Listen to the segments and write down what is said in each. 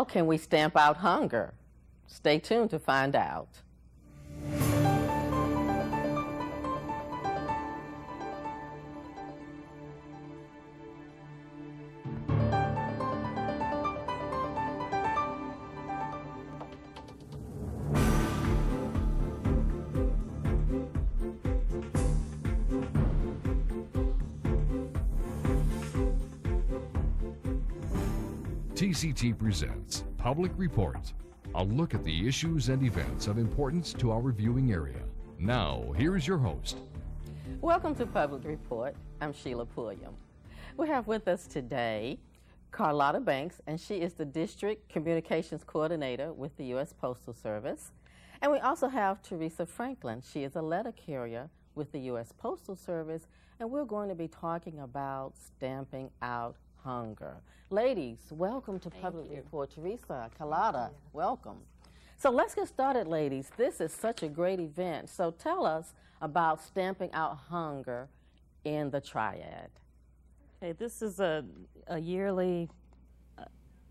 How can we stamp out hunger? Stay tuned to find out. TCT presents Public Report, a look at the issues and events of importance to our viewing area. Now, here is your host. Welcome to Public Report. I'm Sheila Pulliam. We have with us today Carlotta Banks, and she is the District Communications Coordinator with the U.S. Postal Service. And we also have Theresa Franklin. She is a letter carrier with the U.S. Postal Service, and we're going to be talking about stamping out hunger. Ladies, welcome to Public Report. Theresa, Carlotta, welcome. So let's get started, ladies. This is such a great event. So tell us about stamping out hunger in the Triad. Okay, this is a yearly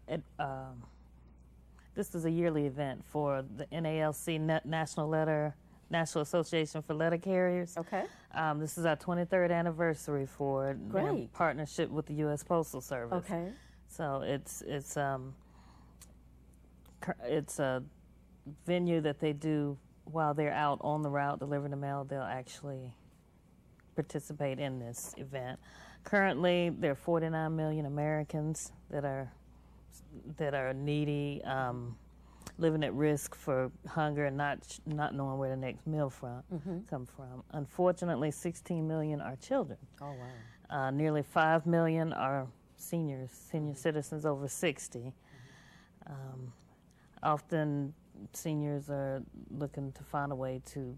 event for the NALC, National Association for Letter Carriers. Okay. This is our 23rd anniversary for it. Great. In partnership with the U.S. Postal Service. Okay. So it's a venue that they do while they're out on the route delivering the mail. They'll actually participate in this event. Currently, there are 49 million Americans that are needy, living at risk for hunger and not knowing where the next meal come from. Unfortunately, 16 million are children. Oh, wow. Nearly 5 million are senior citizens over 60. Often seniors are looking to find a way to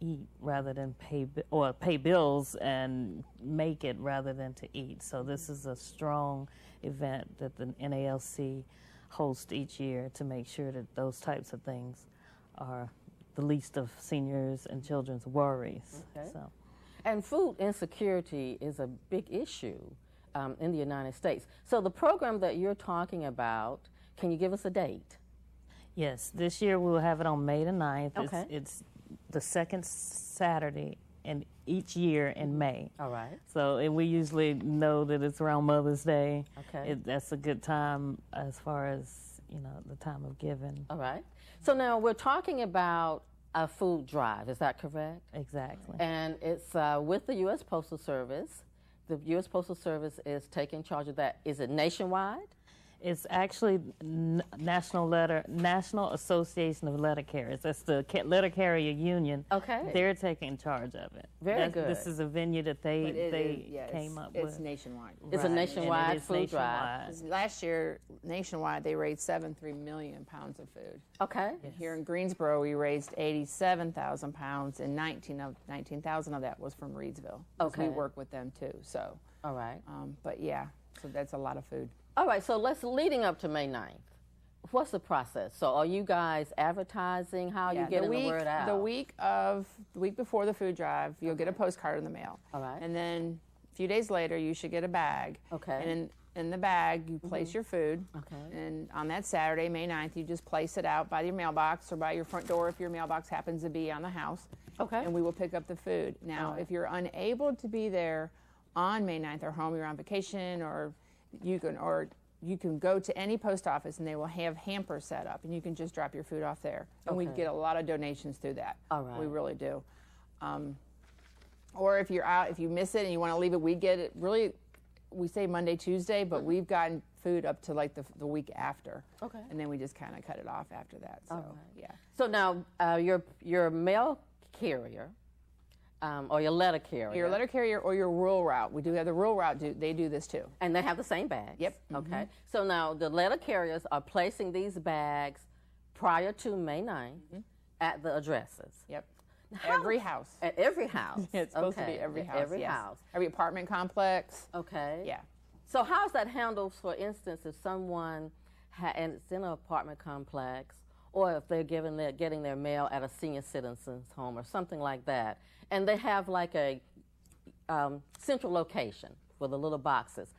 eat rather than pay bills and make it rather than to eat. So this is a strong event that the NALC hosts each year to make sure that those types of things are the least of seniors and children's worries. Okay. So. And food insecurity is a big issue in the United States. So the program that you're talking about, can you give us a date? Yes, this year we'll have it on May the 9th. Okay. It's the second Saturday in each year in May. All right. So, and we usually know that it's around Mother's Day. Okay. That's a good time as far as, the time of giving. All right. So now we're talking about a food drive, is that correct? Exactly. And it's with the U.S. Postal Service. The U.S. Postal Service is taking charge of that. Is it nationwide? It's actually National Association of Letter Carriers. That's the Letter Carrier Union. Okay. They're taking charge of it. Very good. This is a venue that they came up with. It's nationwide. It's Right. a nationwide And it is food nationwide. drive. Last year, nationwide, they raised 73 million pounds of food. Okay. Yes. Here in Greensboro, we raised 87,000 pounds, and 19,000 of that was from Reedsville. 'Cause Okay. We work with them too. So, All right. but yeah, so that's a lot of food. All right, so leading up to May 9th, what's the process? So are you guys advertising? How are you getting the word out? The week before the food drive, you'll get a postcard in the mail. All right. And then a few days later, you should get a bag. Okay. And in the bag, you place your food. Okay. And on that Saturday, May 9th, you just place it out by your mailbox or by your front door if your mailbox happens to be on the house. Okay. And we will pick up the food. Now, if you're unable to be there on May 9th or home, you're on vacation, or you can go to any post office and they will have hampers set up and you can just drop your food off there. And we get a lot of donations through that. All right. We really do. Or if you're out, if you miss it and you want to leave it, we get it really, we say Monday, Tuesday, but we've gotten food up to like the week after. Okay. And then we just kind of cut it off after that. So, All right. yeah. So now your mail carrier or your letter carrier. Your letter carrier or your rural route. We do have the rural route, they do this too. And they have the same bags? Yep. Okay. So now the letter carriers are placing these bags prior to May 9th at the addresses? Yep. Every house. At every house? It's supposed to be every house. Every yes. house. Every apartment complex. Okay. Yeah. So how is that handled, for instance, if someone and it's in an apartment complex, or if they're getting their mail at a senior citizen's home or something like that, and they have like a central location for the little boxes,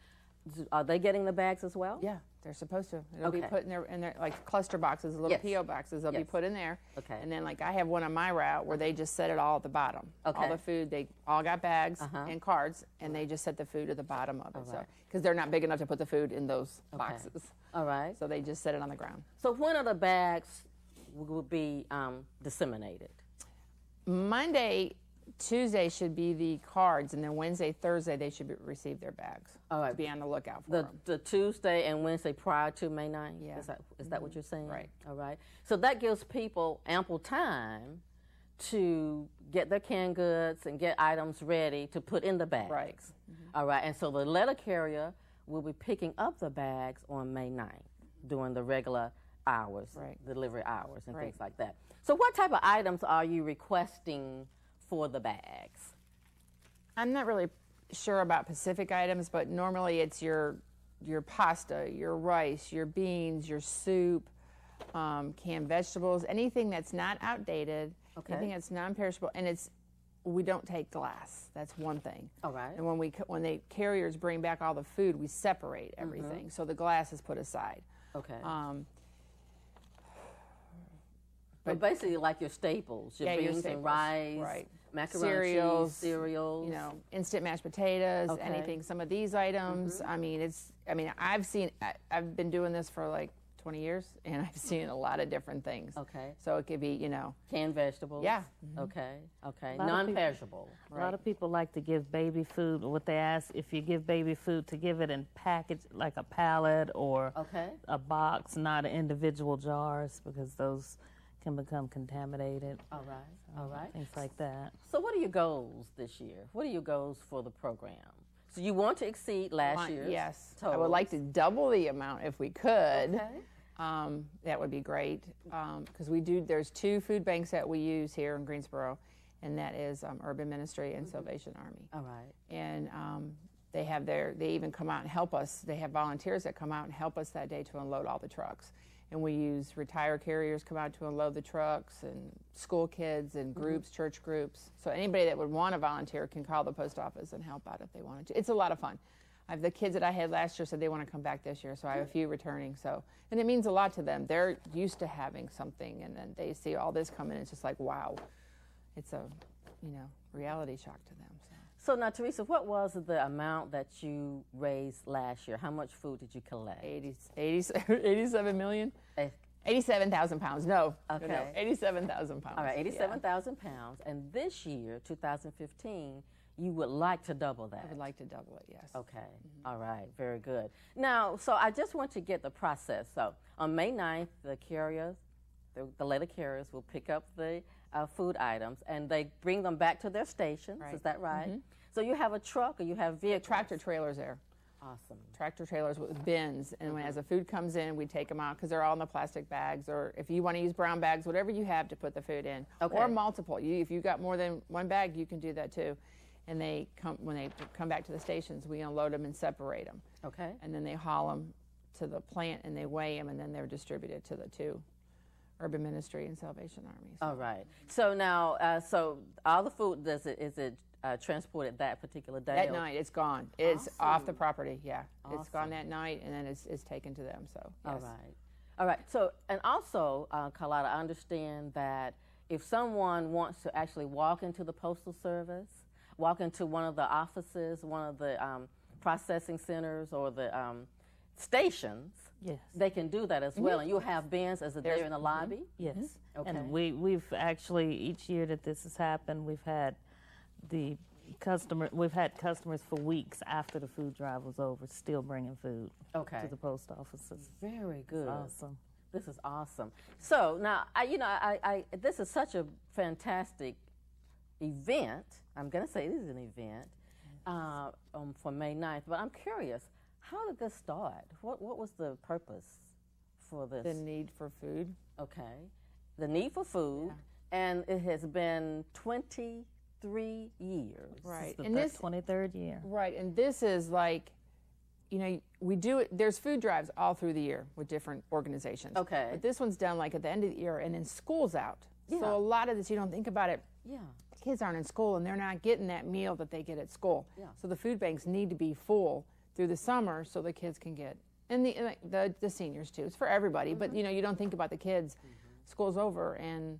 are they getting the bags as well? Yeah. They're supposed to. It'll be Okay. put in their like cluster boxes, little Yes. P.O. boxes. They'll be Yes. put in there. Okay. And then like I have one on my route where they just set it all at the bottom. Okay. All the food, they all got bags and cards, and they just set the food at the bottom of it. So right. because they're not big enough to put the food in those Okay. boxes, All right. so they just set it on the ground. So when are the bags will be disseminated? Monday, Tuesday should be the cards, and then Wednesday, Thursday they should receive their bags. All right. To be on the lookout for The, them. the Tuesday and Wednesday prior to May 9th? Yeah. Is that what you're saying? Right. All right. So that gives people ample time to get their canned goods and get items ready to put in the bags. Right. All right. And so the letter carrier will be picking up the bags on May 9th during the regular hours, Right. delivery hours and Right. things like that. So what type of items are you requesting for the bags? I'm not really sure about Pacific items, but normally it's your pasta, your rice, your beans, your soup, canned vegetables, anything that's not outdated, Okay. anything that's non-perishable, and we don't take glass. That's one thing. All right. And when the carriers bring back all the food, we separate everything, so the glass is put aside. Okay. But basically like your staples, your Yeah, your beans staples, and rice, right. macaroni and Cereals, cheese, cereals. You know, instant mashed potatoes, Okay. anything. Some of these items. I mean, I've been doing this for like 20 years, and I've seen a lot of different things. Okay. So it could be, Canned vegetables. Yeah. Okay. Okay. lot of people- Non-perishable. A lot of people like to give baby food. What they ask, if you give baby food, to give it in package, like a pallet or Okay. a box, not individual jars, because those can become contaminated. All right. All right. Things like that. So what are your goals this year? What are your goals for the program? So you want to exceed last year's Yes. I totals. would like to double the amount if we could. Okay. That would be great, because there's 2 food banks that we use here in Greensboro, and that is Urban Ministry and Salvation Army. All right. And they even come out and help us. They have volunteers that come out and help us that day to unload all the trucks. And we use retired carriers come out to unload the trucks, and school kids and groups, church groups. So anybody that would want to volunteer can call the post office and help out if they wanted to. It's a lot of fun. The kids that I had last year said they want to come back this year, so I have a few returning. And it means a lot to them. They're used to having something, and then they see all this come in. It's just like, wow, it's a reality shock to them. So now, Theresa, what was the amount that you raised last year? How much food did you collect? 87 million. Eh, 87,000 pounds. No. Okay. No, 87,000 pounds. All right, Yeah. 87,000 pounds. And this year, 2015, you would like to double that. I would like to double it, yes. Okay. All right. Very good. Now, so I just want to get the process. So on May 9th, the carriers, the letter carriers will pick up the food items and they bring them back to their stations. Right. Is that right? So you have a truck or you have vehicles? Tractor trailers there. Awesome. Tractor trailers with bins, and as the food comes in, we take them out because they're all in the plastic bags, or if you want to use brown bags, whatever you have to put the food in, Okay. or multiple. If you got more than one bag, you can do that too. And when they come back to the stations, we unload them and separate them, Okay. and then they haul them to the plant and they weigh them, and then they're distributed to the 2 Urban Ministry and Salvation Army. All right. So now, so all the food, is it transported that particular day? That or- night, it's gone. It's off the Awesome. property. Yeah, it's gone Awesome. that night, and then it's taken to them. So yes. All right. All right. So, and also, Carlotta, I understand that if someone wants to actually walk into the Postal Service, walk into one of the offices, one of the processing centers or the stations, Yes. they can do that as well. And you'll have bins as they're in the lobby? Yes. Okay. And we've actually, each year that this has happened, we've had customers for weeks after the food drive was over still bringing food Okay. to the post offices. Very good. Awesome. This is awesome. So now, this is such a fantastic event. I'm going to say it is an event for May 9th, but I'm curious, how did this start? What was the purpose for this? The need for food. Okay. The need for food, and it has been 23 years. Right. The And this 23rd year. Right, and this is like, we do it. There's food drives all through the year with different organizations. Okay. But this one's done like at the end of the year, and then school's out. Yeah. So a lot of this, you don't think about it. Yeah. Kids aren't in school, and they're not getting that meal that they get at school. Yeah. So the food banks need to be full through the summer so the kids can get And the seniors too. It's for everybody, but you know, you don't think about the kids. School's over, and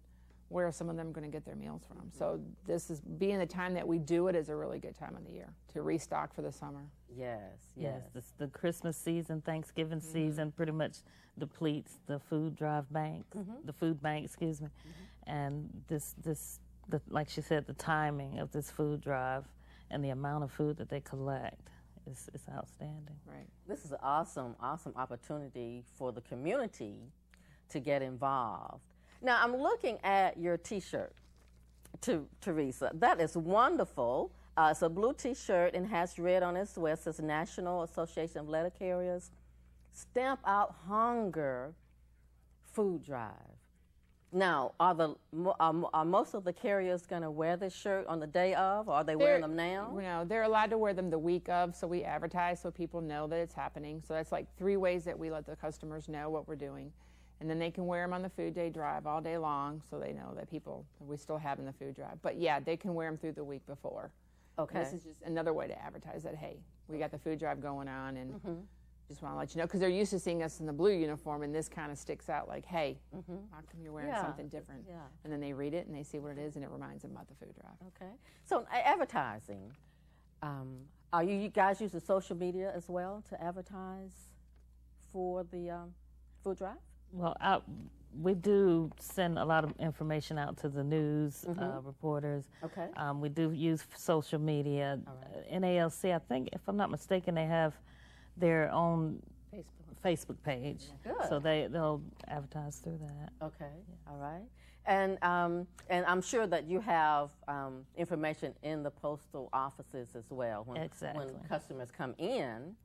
where are some of them going to get their meals from? So this is being the time that we do it is a really good time of the year to restock for the summer. Yes. The Christmas season, Thanksgiving season pretty much depletes the food drive banks, the food bank, excuse me. And like she said, the timing of this food drive and the amount of food that they collect is outstanding. Right. This is an awesome opportunity for the community to get involved. Now, I'm looking at your T-shirt, Theresa. That is wonderful. It's a blue T-shirt and has red on it as well. It says National Association of Letter Carriers. Stamp Out Hunger Food Drive. Now, are most of the carriers going to wear this shirt on the day of, or are they wearing them now? No, they're allowed to wear them the week of, so we advertise so people know that it's happening. So that's like 3 ways that we let the customers know what we're doing. And then they can wear them on the food day drive all day long, so they know that we still have in the food drive. But yeah, they can wear them through the week before. Okay. And this is just another way to advertise that, hey, we got the food drive going on, and just want to let you know, because they're used to seeing us in the blue uniform, and this kind of sticks out like, hey, how come you're wearing something different? Yeah. And then they read it and they see what it is, and it reminds them about the food drive. Okay. So advertising, are you guys using social media as well to advertise for the food drive? Well, we do send a lot of information out to the news reporters. Okay. We do use social media. NALC, I think, if I'm not mistaken, they have their own Facebook page. Good. So they'll advertise through that. Okay. Yeah. All right. And I'm sure that you have information in the postal offices as well. When customers come in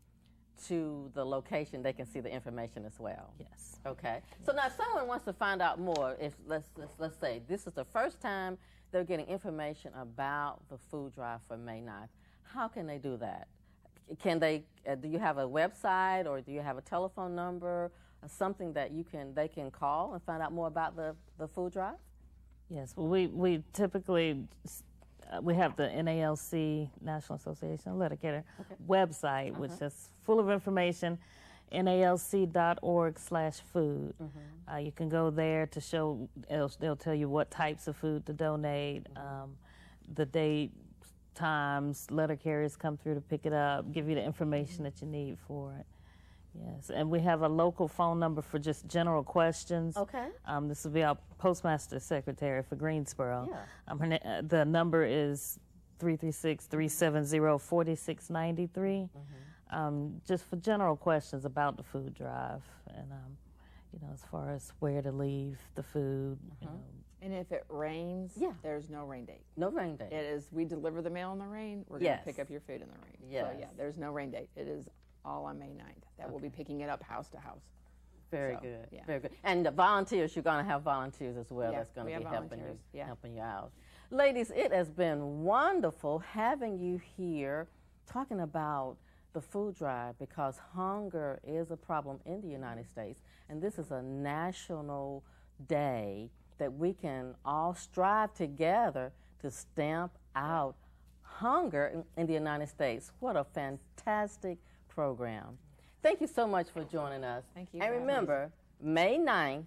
to the location, they can see the information as well. Yes. Okay. So now, if someone wants to find out more, if let's say this is the first time they're getting information about the food drive for May 9th, how can they do that? Can they? Do you have a website, or do you have a telephone number, or something that they can call and find out more about the food drive? Yes. Well, we typically. We have the NALC, National Association of Letter Carriers website, which is full of information, nalc.org/food. You can go there to show, they'll tell you what types of food to donate, the date, times, letter carriers come through to pick it up, give you the information that you need for it. Yes, and we have a local phone number for just general questions. Okay. This will be our postmaster secretary for Greensboro. Yeah. The number is 336-370-4693. Just for general questions about the food drive, and as far as where to leave the food. And if it rains, there's no rain date. No rain date. It is, we deliver the mail in the rain, we're going to pick up your food in the rain. Yes. So there's no rain date. It is all on May 9th. That will be picking it up house to house. Very So, good. yeah. Very good. And the volunteers, you're going to have volunteers as well. Yeah, That's going we to be have helping volunteers. you out. Ladies, it has been wonderful having you here talking about the food drive, because hunger is a problem in the United States, and this is a national day that we can all strive together to stamp out hunger in the United States. What a fantastic program. Thank you so much for joining us. Thank you And for having remember, May 9th